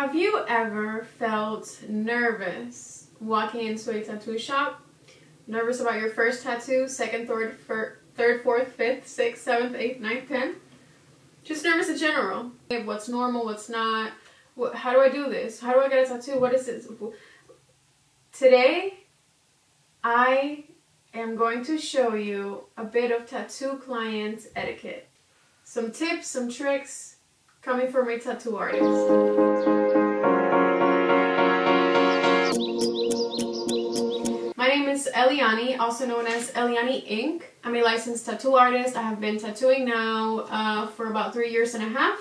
Have you ever felt nervous walking into a tattoo shop? Nervous about your first tattoo, second, third, fourth, fifth, sixth, seventh, eighth, ninth, 10th? Just nervous in general. What's normal, what's not? How do I do this? How do I get a tattoo? What is this? Today, I am going to show you a bit of tattoo client etiquette. Some tips, some tricks coming from a tattoo artist. My name is Eliani, also known as Eliani Inc. I'm a licensed tattoo artist. I have been tattooing now for about 3 years and a half.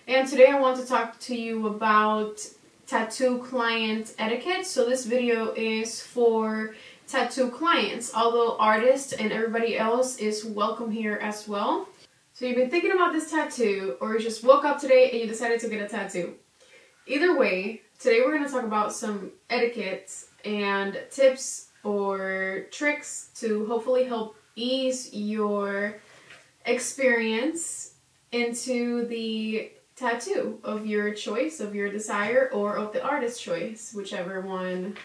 And today I want to talk to you about tattoo client etiquette. So this video is for tattoo clients, although artists and everybody else is welcome here as well. So you've been thinking about this tattoo, or you just woke up today and you decided to get a tattoo. Either way, today we're going to talk about some etiquette and tips or tricks to hopefully help ease your experience into the tattoo of your choice, of your desire, or of the artist's choice, whichever one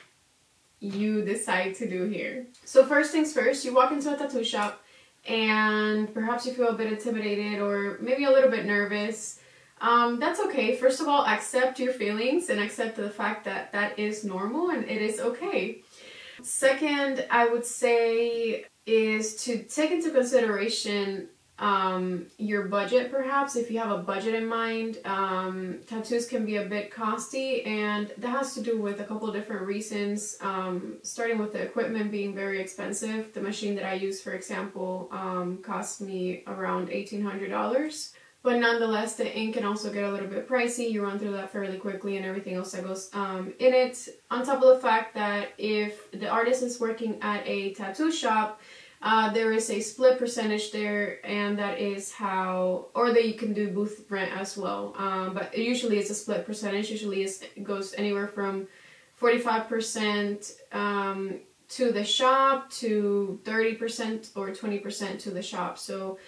you decide to do here. So first things first, you walk into a tattoo shop and perhaps you feel a bit intimidated or maybe a little bit nervous. That's okay. First of all, accept your feelings and accept the fact that that is normal and it is okay. Second, I would say is to take into consideration your budget. Perhaps if you have a budget in mind, tattoos can be a bit costly, and that has to do with a couple of different reasons, starting with the equipment being very expensive. The machine that I use, for example, cost me around $1,800. But nonetheless, the ink can also get a little bit pricey. You run through that fairly quickly and everything else that goes in it. On top of the fact that if the artist is working at a tattoo shop, there is a split percentage there, and that is how, or that you can do booth rent as well. But usually it's a split percentage. Usually it goes anywhere from 45% to the shop to 30% or 20% to the shop. So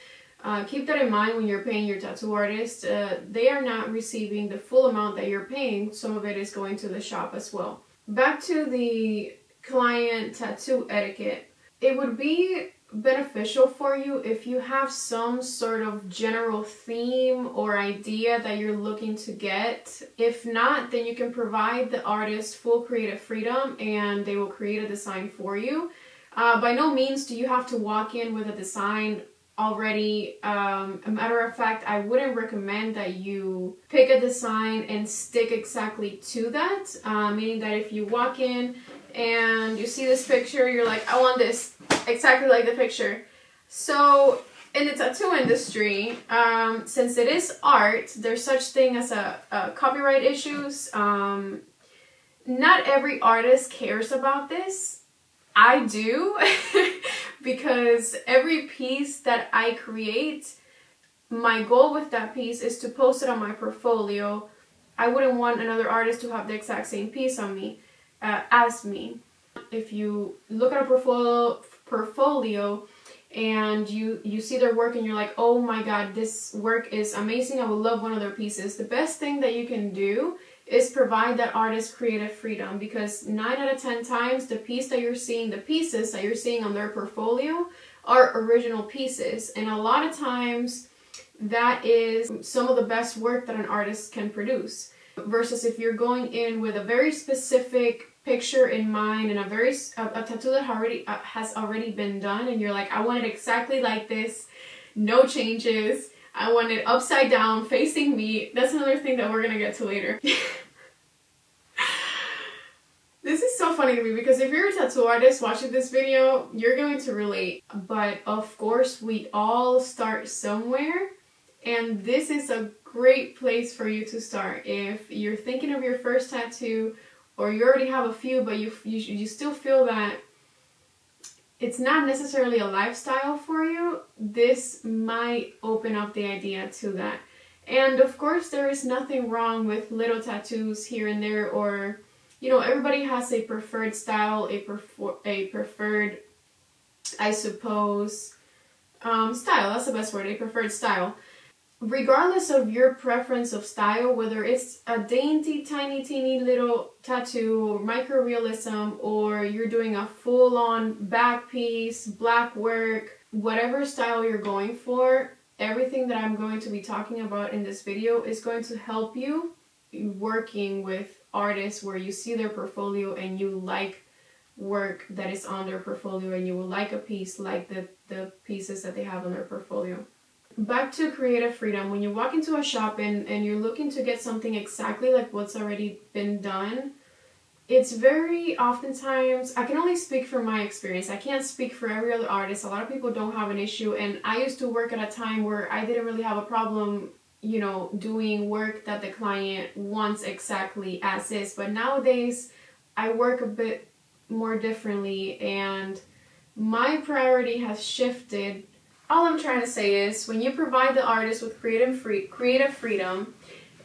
keep that in mind when you're paying your tattoo artist. They are not receiving the full amount that you're paying. Some of it is going to the shop as well. Back to the client tattoo etiquette. It would be beneficial for you if you have some sort of general theme or idea that you're looking to get. If not, then you can provide the artist full creative freedom and they will create a design for you. By no means do you have to walk in with a design already. A matter of fact, I wouldn't recommend that you pick a design and stick exactly to that, meaning that if you walk in and you see this picture, you're like, I want this exactly like the picture. So in the tattoo industry, since it is art, there's such thing as a copyright issues. Not every artist cares about this. I do, because every piece that I create, my goal with that piece is to post it on my portfolio. I wouldn't want another artist to have the exact same piece on me as me. If you look at a portfolio and you see their work and you're like, oh my god, this work is amazing, I would love one of their pieces. The best thing that you can do is provide that artist creative freedom, because 9 out of 10 times the pieces that you're seeing on their portfolio are original pieces, and a lot of times that is some of the best work that an artist can produce. Versus if you're going in with a very specific picture in mind and a tattoo that has already been done, and you're like, I want it exactly like this, no changes, I want it upside down facing me. That's another thing that we're gonna get to later. This is so funny to me, because if you're a tattoo artist watching this video, you're going to relate. But of course, we all start somewhere, and this is a great place for you to start. If you're thinking of your first tattoo, or you already have a few, but you still feel that it's not necessarily a lifestyle for you, this might open up the idea to that. And of course, there is nothing wrong with little tattoos here and there, or, you know, everybody has a preferred style, a preferred, I suppose, style, that's the best word, a preferred style. regardless of your preference of style, whether it's a dainty, tiny, teeny little tattoo, micro realism, or you're doing a full-on back piece, black work, whatever style you're going for, everything that I'm going to be talking about in this video is going to help you working with artists where you see their portfolio and you like work that is on their portfolio, and you will like a piece like the pieces that they have on their portfolio. Back to creative freedom. When you walk into a shop and you're looking to get something exactly like what's already been done, it's very oftentimes, I can only speak from my experience. I can't speak for every other artist. A lot of people don't have an issue, and I used to work at a time where I didn't really have a problem, you know, doing work that the client wants exactly as is. But nowadays, I work a bit more differently, and my priority has shifted. All I'm trying to say is, when you provide the artist with creative freedom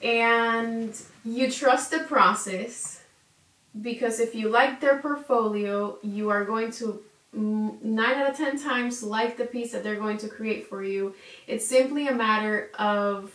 and you trust the process, because if you like their portfolio, you are going to 9 out of 10 times like the piece that they're going to create for you. It's simply a matter of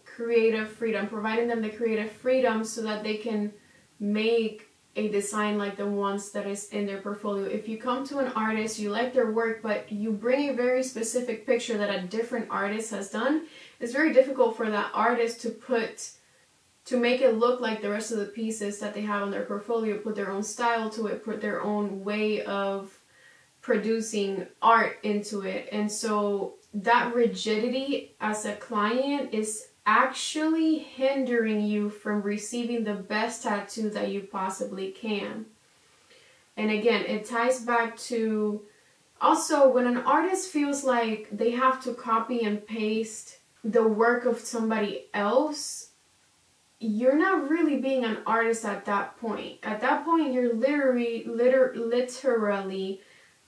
creative freedom, providing them the creative freedom so that they can make a design like the ones that is in their portfolio. If you come to an artist, you like their work, but you bring a very specific picture that a different artist has done, it's very difficult for that artist to make it look like the rest of the pieces that they have on their portfolio, put their own style to it, put their own way of producing art into it. And so that rigidity as a client is actually hindering you from receiving the best tattoo that you possibly can. And again, it ties back to also when an artist feels like they have to copy and paste the work of somebody else, you're not really being an artist at that point. At that point, you're literally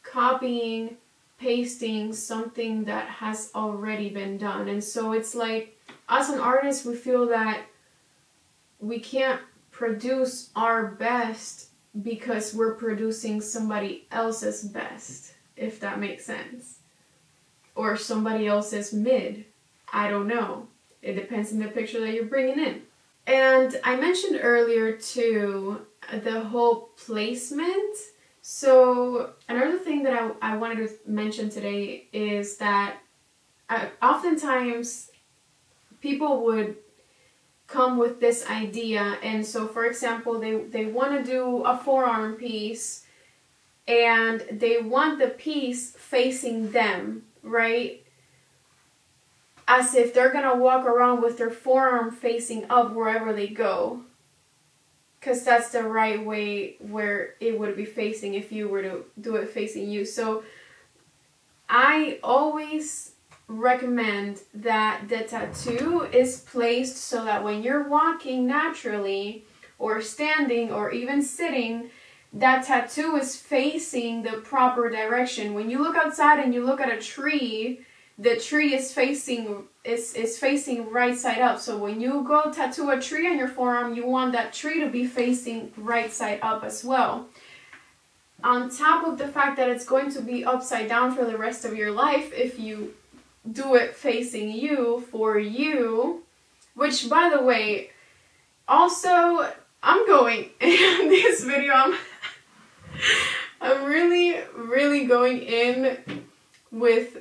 copying, pasting something that has already been done. And so it's like, as an artist, we feel that we can't produce our best because we're producing somebody else's best, if that makes sense. Or somebody else's mid. I don't know. It depends on the picture that you're bringing in. And I mentioned earlier too, the whole placement. So another thing that I wanted to mention today is that oftentimes people would come with this idea, and so for example, they want to do a forearm piece and they want the piece facing them, right? As if they're gonna walk around with their forearm facing up wherever they go, because that's the right way where it would be facing if you were to do it facing you. So I always recommend that the tattoo is placed so that when you're walking naturally or standing or even sitting, that tattoo is facing the proper direction. When you look outside and you look at a tree, the tree is facing right side up. So when you go tattoo a tree on your forearm, you want that tree to be facing right side up as well. On top of the fact that it's going to be upside down for the rest of your life if you do it facing you for you, which by the way, also I'm going in this video, I'm really going in with,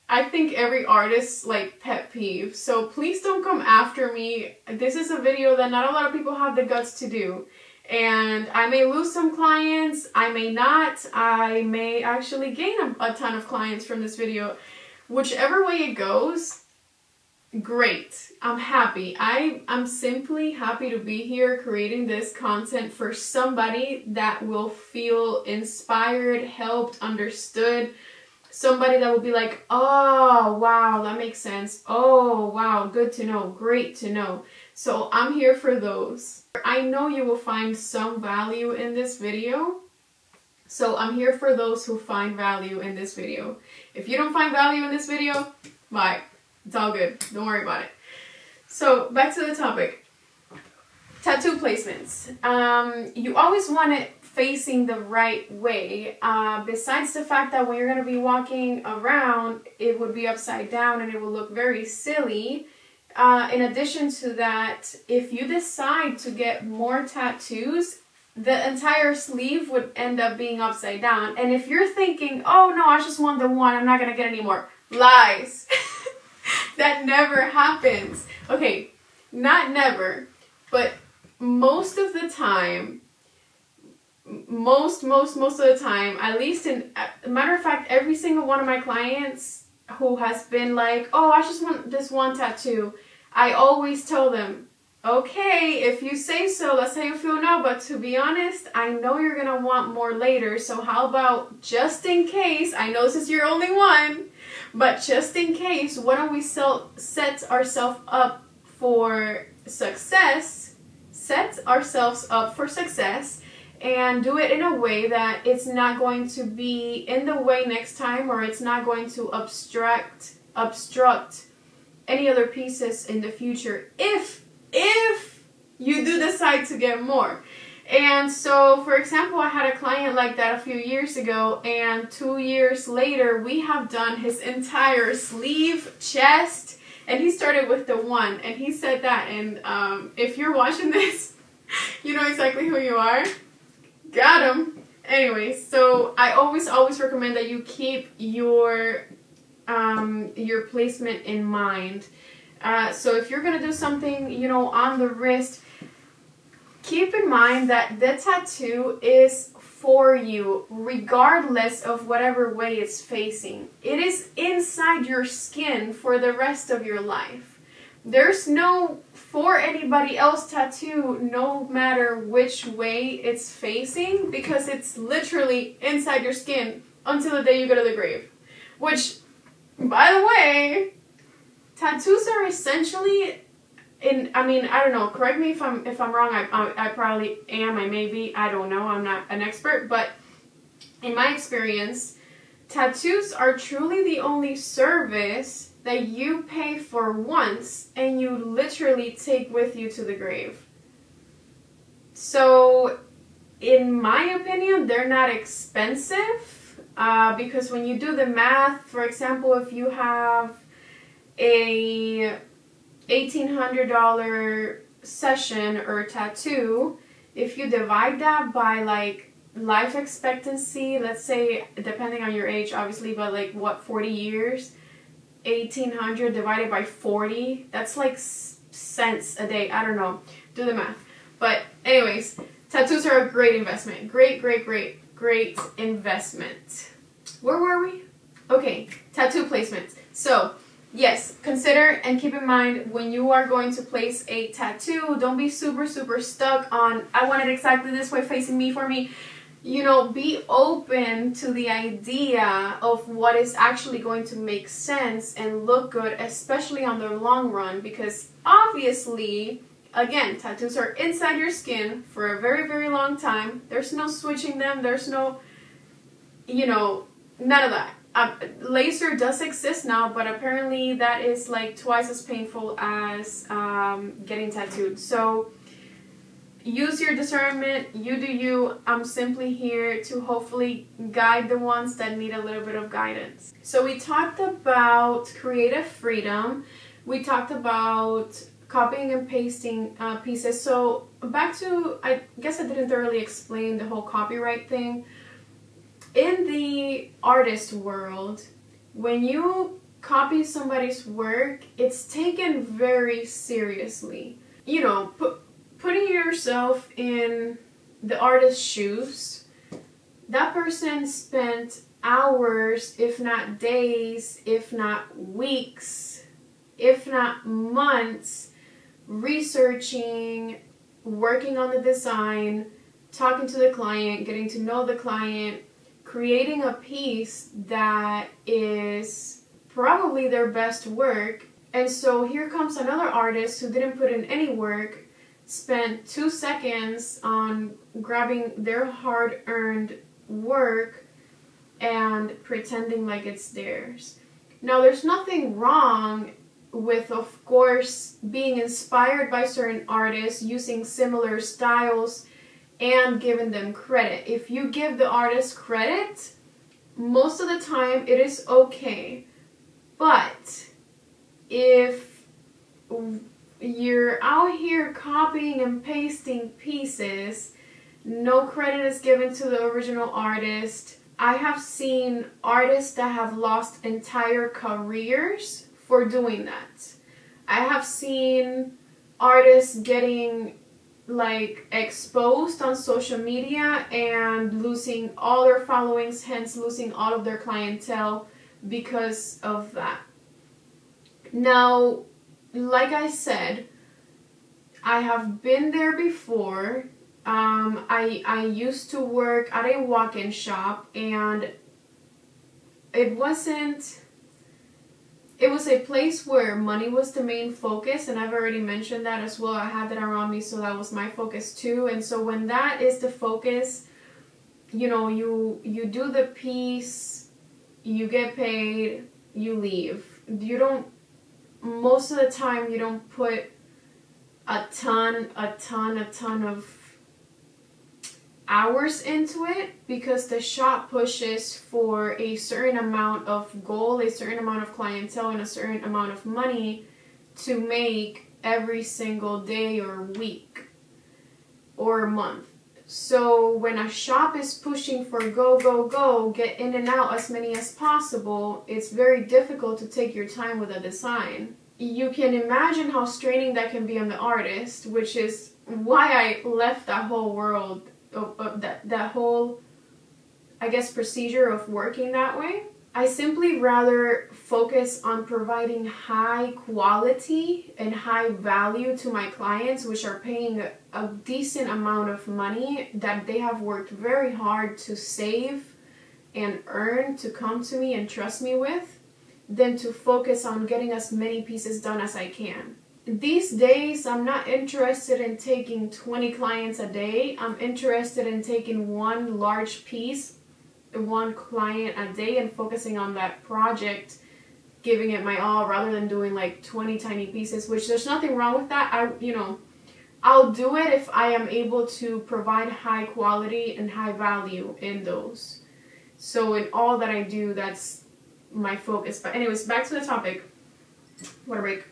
I think, every artist's like pet peeve. So please don't come after me. This is a video that not a lot of people have the guts to do. And I may lose some clients, I may not, I may actually gain a ton of clients from this video. Whichever way it goes, great. I'm happy. I'm simply happy to be here creating this content for somebody that will feel inspired, helped, understood. Somebody that will be like, oh, wow, that makes sense. Oh, wow, good to know, great to know. So I'm here for those. I know you will find some value in this video. So I'm here for those who find value in this video. If you don't find value in this video, bye. It's all good. Don't worry about it. So back to the topic. Tattoo placements. You always want it facing the right way. Besides the fact that when you're going to be walking around, it would be upside down and it will look very silly. in addition to that, if you decide to get more tattoos, the entire sleeve would end up being upside down. And if you're thinking, oh no, I just want the one, I'm not gonna get any more. Lies. That never happens. Okay, not never, but most of the time, most of the time, at least matter of fact, every single one of my clients who has been like, oh, I just want this one tattoo, I always tell them, okay, if you say so, that's how you feel now, but to be honest, I know you're gonna want more later, so how about, just in case, I know this is your only one, but just in case, why don't we set ourselves up for success, and do it in a way that it's not going to be in the way next time, or it's not going to obstruct any other pieces in the future if you do decide to get more. And so, for example, I had a client like that a few years ago, and 2 years later we have done his entire sleeve, chest, and he started with the one, and he said that, and if you're watching this, you know exactly who you are. Got him. Anyway, so I always recommend that you keep your placement in mind. So if you're gonna do something, you know, on the wrist, keep in mind that the tattoo is for you, regardless of whatever way it's facing. It is inside your skin for the rest of your life. There's no for anybody else tattoo, no matter which way it's facing, because it's literally inside your skin until the day you go to the grave. Which, by the way, tattoos are essentially, I don't know, correct me if I'm wrong, I probably am, I may be, I don't know, I'm not an expert, but in my experience, tattoos are truly the only service that you pay for once and you literally take with you to the grave. So, in my opinion, they're not expensive, because when you do the math, for example, if you have a $1,800 session or tattoo, if you divide that by like life expectancy, let's say, depending on your age obviously, but like what, 40 years, 1,800 divided by 40, that's like cents a day. I don't know, do the math. But anyways, tattoos are a great investment. Great investment. Where were we? Okay, tattoo placements. So yes, consider and keep in mind when you are going to place a tattoo, don't be super stuck on, I want it exactly this way, facing me, for me. You know, be open to the idea of what is actually going to make sense and look good, especially on the long run, because obviously, again, tattoos are inside your skin for a very long time. There's no switching them. There's no, you know, none of that. Laser does exist now, but apparently that is like twice as painful as getting tattooed. So use your discernment, you do you. I'm simply here to hopefully guide the ones that need a little bit of guidance. So we talked about creative freedom. We talked about copying and pasting pieces. So back to, I guess I didn't thoroughly explain the whole copyright thing. In the artist world, when you copy somebody's work, it's taken very seriously. You know, putting yourself in the artist's shoes, that person spent hours, if not days, if not weeks, if not months, researching, working on the design, talking to the client, getting to know the client, creating a piece that is probably their best work. And so here comes another artist who didn't put in any work, spent 2 seconds on grabbing their hard-earned work and pretending like it's theirs. Now, there's nothing wrong with, of course, being inspired by certain artists, using similar styles, and giving them credit. If you give the artist credit, most of the time it is okay. But if you're out here copying and pasting pieces. No credit is given to the original artist. I have seen artists that have lost entire careers for doing that. I have seen artists getting like exposed on social media and losing all their followings, hence losing all of their clientele because of that. Now, like I said, I have been there before. I used to work at a walk-in shop, and it was a place where money was the main focus, and I've already mentioned that as well. I had that around me, so that was my focus too. And so when that is the focus, you know, you do the piece, you get paid, you leave. Most of the time you don't put a ton of hours into it, because the shop pushes for a certain amount of goal, a certain amount of clientele, and a certain amount of money to make every single day or week or month. So when a shop is pushing for go, get in and out as many as possible, it's very difficult to take your time with a design. You can imagine how straining that can be on the artist, which is why I left that whole world, that whole, I guess, procedure of working that way. I simply rather focus on providing high quality and high value to my clients, which are paying a decent amount of money that they have worked very hard to save and earn to come to me and trust me with, than to focus on getting as many pieces done as I can. These days, I'm not interested in taking 20 clients a day. I'm interested in taking one large piece, one client a day, and focusing on that project, giving it my all, rather than doing like 20 tiny pieces, which there's nothing wrong with that. I'll do it if I am able to provide high quality and high value in those. So in all that I do, that's my focus. But anyways, back to the topic. Water break.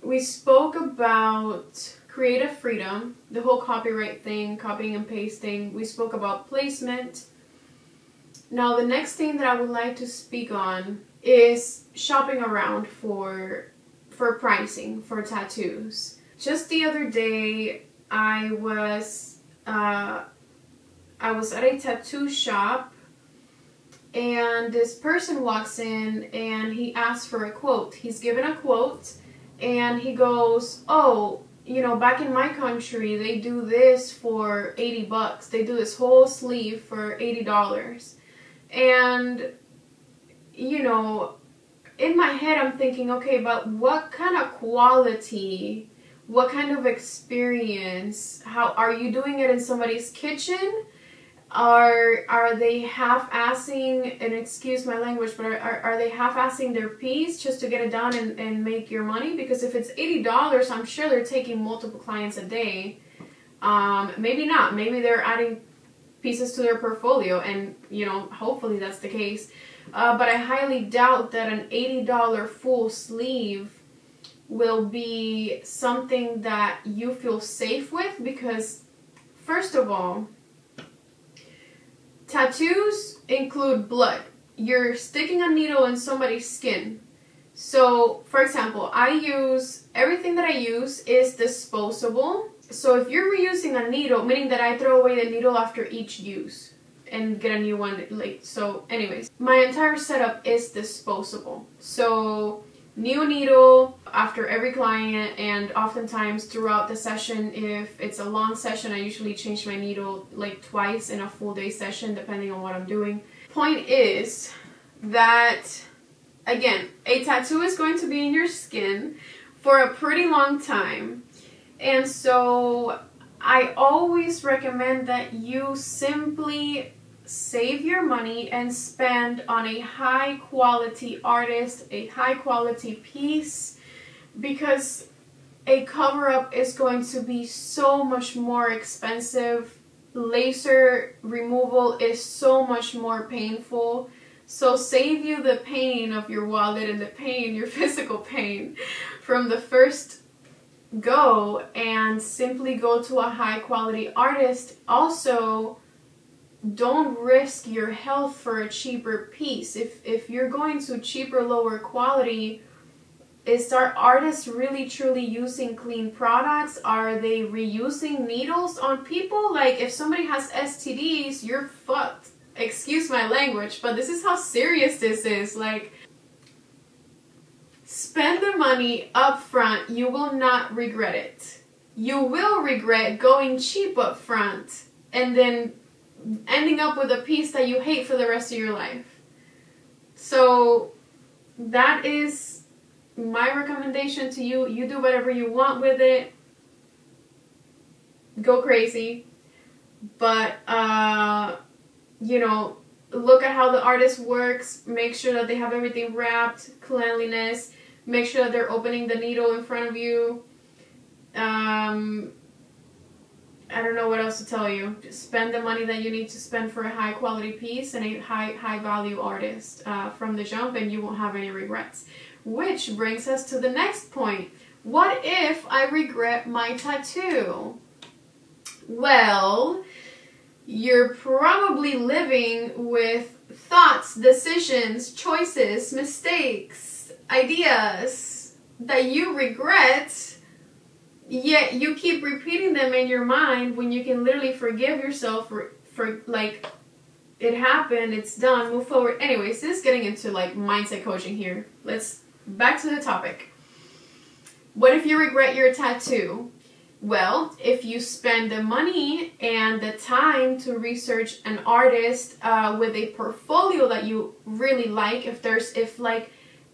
We spoke about creative freedom, the whole copyright thing, copying and pasting. We spoke about placement. Now the next thing that I would like to speak on is shopping around for pricing for tattoos. Just the other day, I was at a tattoo shop, and this person walks in and he asks for a quote. He's given a quote, and he goes, oh, back in my country, they do this for $80. They do this whole sleeve for $80. And, in my head, I'm thinking, okay, but what kind of quality, what kind of experience, how are you doing it in somebody's kitchen? Are they half-assing, and excuse my language, but are they half-assing their piece just to get it done and make your money? Because if it's $80, I'm sure they're taking multiple clients a day. Maybe not. Maybe they're adding pieces to their portfolio, and, hopefully that's the case. But I highly doubt that an $80 full sleeve will be something that you feel safe with, because, first of all, tattoos include blood. You're sticking a needle in somebody's skin. So, for example, everything that I use is disposable. So if you're reusing a needle, meaning that I throw away the needle after each use and get a new one, so anyways, my entire setup is disposable. So new needle after every client, and oftentimes throughout the session, if it's a long session, I usually change my needle like twice in a full day session, depending on what I'm doing. Point is that, again, a tattoo is going to be in your skin for a pretty long time, and so I always recommend that you simply save your money and spend on a high quality artist, a high quality piece, because a cover-up is going to be so much more expensive. Laser removal is so much more painful. So save you the pain of your wallet and the pain, your physical pain from the first go, and simply go to a high quality artist. Also, don't risk your health for a cheaper piece. If you're going to cheaper, lower quality, is our artists really truly using clean products? Are they reusing needles on people? Like, if somebody has STDs, you're fucked. Excuse my language, but this is how serious this is. Like, spend the money up front. You will not regret it. You will regret going cheap up front and then ending up with a piece that you hate for the rest of your life. So that is my recommendation to you. You do whatever you want with it. Go crazy. But, you know, look at how the artist works. Make sure that they have everything wrapped, cleanliness. Make sure that they're opening the needle in front of you. I don't know what else to tell you. Just spend the money that you need to spend for a high quality piece and a high value artist from the jump, and you won't have any regrets. Which brings us to the next point. What if I regret my tattoo? Well, you're probably living with thoughts, decisions, choices, mistakes, ideas that you regret, yet you keep repeating them in your mind when you can literally forgive yourself for like, it happened, it's done, move forward. Anyways, this is getting into like mindset coaching here. Let's back to the topic. What if you regret your tattoo? Well, if you spend the money and the time to research an artist with a portfolio that you really like, if like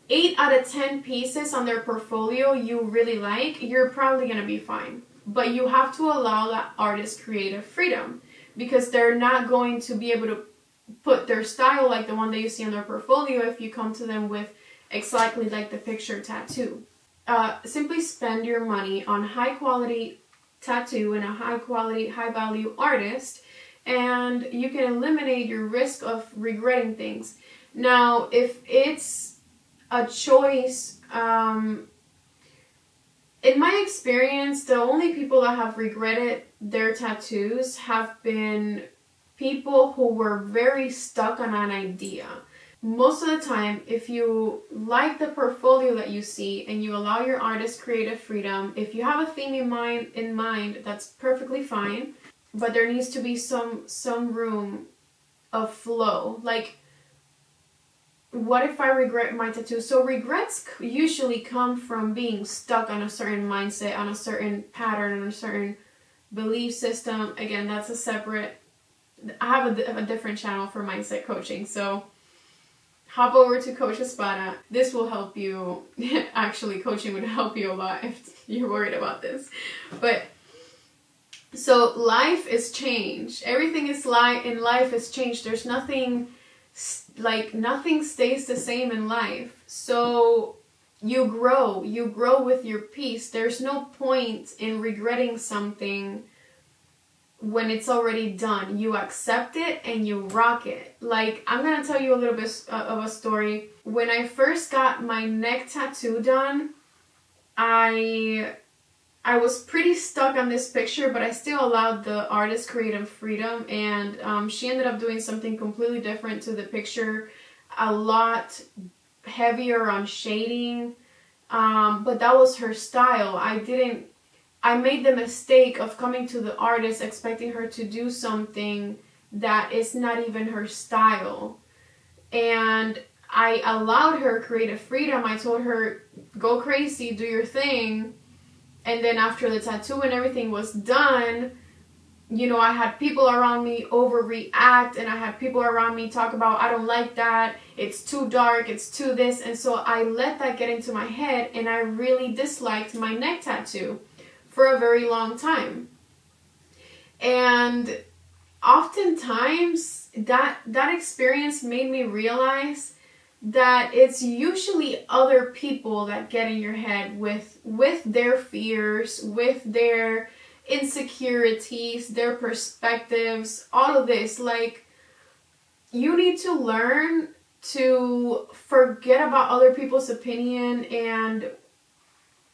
8 out of 10 pieces on their portfolio you really like, you're probably going to be fine. But you have to allow that artist creative freedom, because they're not going to be able to put their style like the one that you see on their portfolio if you come to them with exactly like the picture tattoo. Simply spend your money on high quality tattoo and a high quality, high value artist, and you can eliminate your risk of regretting things. Now, if it's a choice, in my experience, the only people that have regretted their tattoos have been people who were very stuck on an idea. Most of the time, if you like the portfolio that you see and you allow your artist creative freedom, if you have a theme in mind, that's perfectly fine. But there needs to be some room of flow. Like, what if I regret my tattoo? So regrets usually come from being stuck on a certain mindset, on a certain pattern, on a certain belief system. Again, that's a separate... I have a different channel for mindset coaching, so hop over to Coach Espada. This will help you. Actually, coaching would help you a lot if you're worried about this. But so life is change. Everything is in life is change. There's nothing stays the same in life. So you grow with your piece. There's no point in regretting something when it's already done. You accept it and you rock it. Like, I'm gonna tell you a little bit of a story. When I first got my neck tattoo done, I was pretty stuck on this picture, but I still allowed the artist creative freedom, and she ended up doing something completely different to the picture, a lot heavier on shading, but that was her style. I made the mistake of coming to the artist expecting her to do something that is not even her style. And I allowed her creative freedom. I told her, go crazy, do your thing. And then after the tattoo and everything was done, you know, I had people around me overreact, and I had people around me talk about, I don't like that, it's too dark, it's too this. And so I let that get into my head, and I really disliked my neck tattoo for a very long time. And oftentimes that experience made me realize that it's usually other people that get in your head with their fears, with their insecurities, their perspectives, all of this. Like, you need to learn to forget about other people's opinion and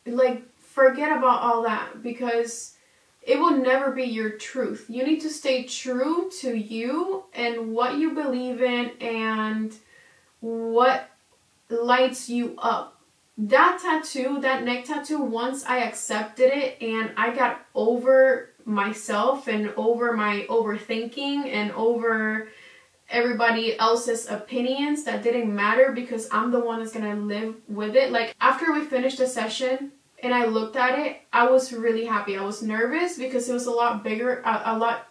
like forget about all that, because it will never be your truth. You need to stay true to you and what you believe in and what lights you up. That tattoo, that neck tattoo, once I accepted it and I got over myself and over my overthinking and over everybody else's opinions that didn't matter, because I'm the one that's gonna live with it. Like, after we finished the session and I looked at it, I was really happy. I was nervous because it was a lot bigger, a lot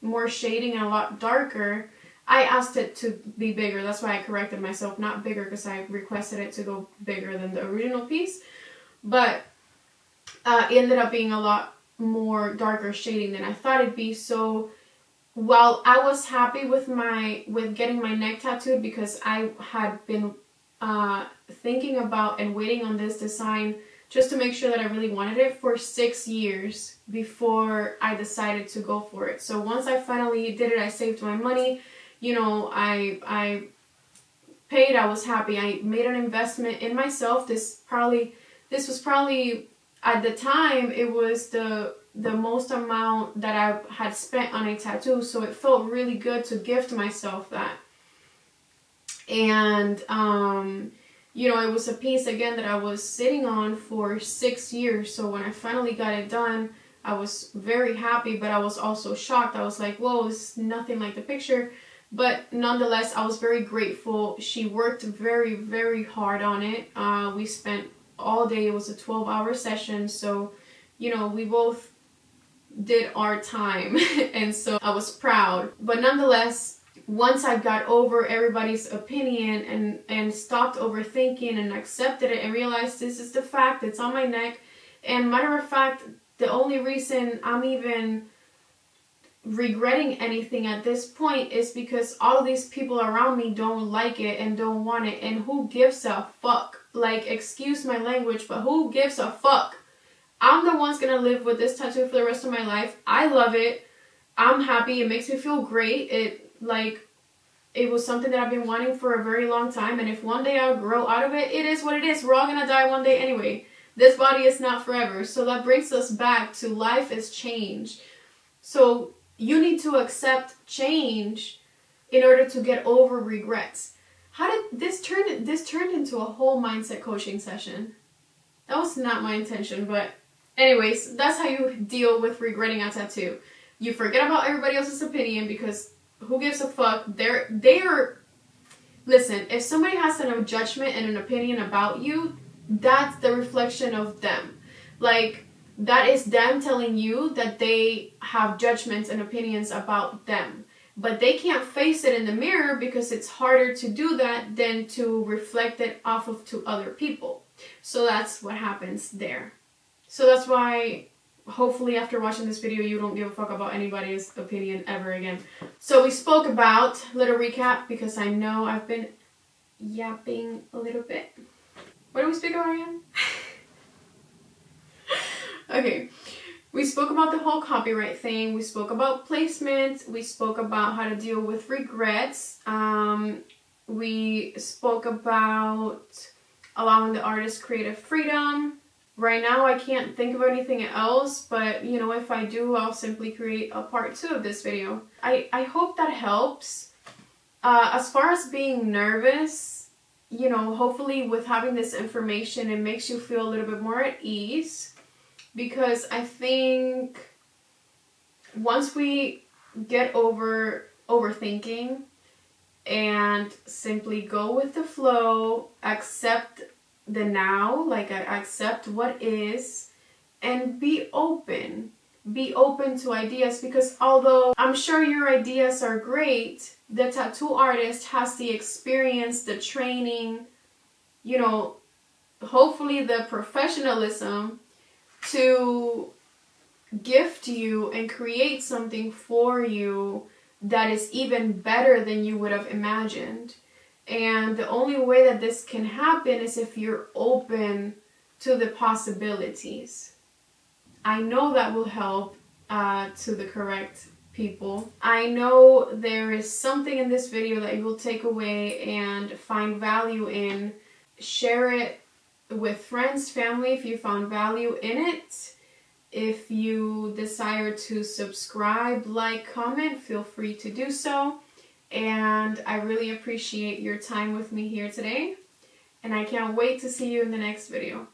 more shading and a lot darker. I asked it to be bigger. That's why I corrected myself, not bigger, because I requested it to go bigger than the original piece. But it ended up being a lot more darker shading than I thought it'd be. So while I was happy with getting my neck tattooed, because I had been thinking about and waiting on this design just to make sure that I really wanted it for 6 years before I decided to go for it. So once I finally did it, I saved my money. You know, I paid, I was happy. I made an investment in myself. This was probably, at the time, it was the most amount that I had spent on a tattoo, so it felt really good to gift myself that. And you know, it was a piece again that I was sitting on for 6 years. So when I finally got it done, I was very happy, but I was also shocked. I was like, whoa, this is nothing like the picture. But nonetheless, I was very grateful. She worked very, very hard on it. We spent all day. It was a 12-hour session, so you know, we both did our time and so I was proud. But nonetheless, once I got over everybody's opinion and stopped overthinking and accepted it and realized this is the fact, it's on my neck. And matter of fact, the only reason I'm even regretting anything at this point is because all of these people around me don't like it and don't want it, and who gives a fuck? Like, excuse my language, but who gives a fuck? I'm the one's gonna live with this tattoo for the rest of my life. I love it. I'm happy. It makes me feel great. It was something that I've been wanting for a very long time, and if one day I'll grow out of it, it is what it is. We're all gonna die one day anyway. This body is not forever. So that brings us back to life is change. So you need to accept change in order to get over regrets. How did this turned into a whole mindset coaching session? That was not my intention, but anyways, that's how you deal with regretting a tattoo. You forget about everybody else's opinion, because who gives a fuck? Listen, if somebody has a judgment and an opinion about you, that's the reflection of them. Like, that is them telling you that they have judgments and opinions about them. But they can't face it in the mirror, because it's harder to do that than to reflect it off of to other people. So that's what happens there. So that's why, hopefully after watching this video, you don't give a fuck about anybody's opinion ever again. So we spoke about, little recap, because I know I've been yapping a little bit. What did we speak about again? Okay, we spoke about the whole copyright thing. We spoke about placement. We spoke about how to deal with regrets. We spoke about allowing the artist creative freedom. Right now I can't think of anything else, but you know, if I do, I'll simply create a part 2 of this video. I hope that helps. As far as being nervous, you know, hopefully with having this information, it makes you feel a little bit more at ease. Because I think once we get over overthinking and simply go with the flow, accept the now, like I accept what is, and be open. Be open to ideas, because although I'm sure your ideas are great, the tattoo artist has the experience, the training, you know, hopefully the professionalism to gift you and create something for you that is even better than you would have imagined. And the only way that this can happen is if you're open to the possibilities. I know that will help to the correct people. I know there is something in this video that you will take away and find value in. Share it with friends, family if you found value in it. If you desire to subscribe, like, comment, feel free to do so. And I really appreciate your time with me here today. And I can't wait to see you in the next video.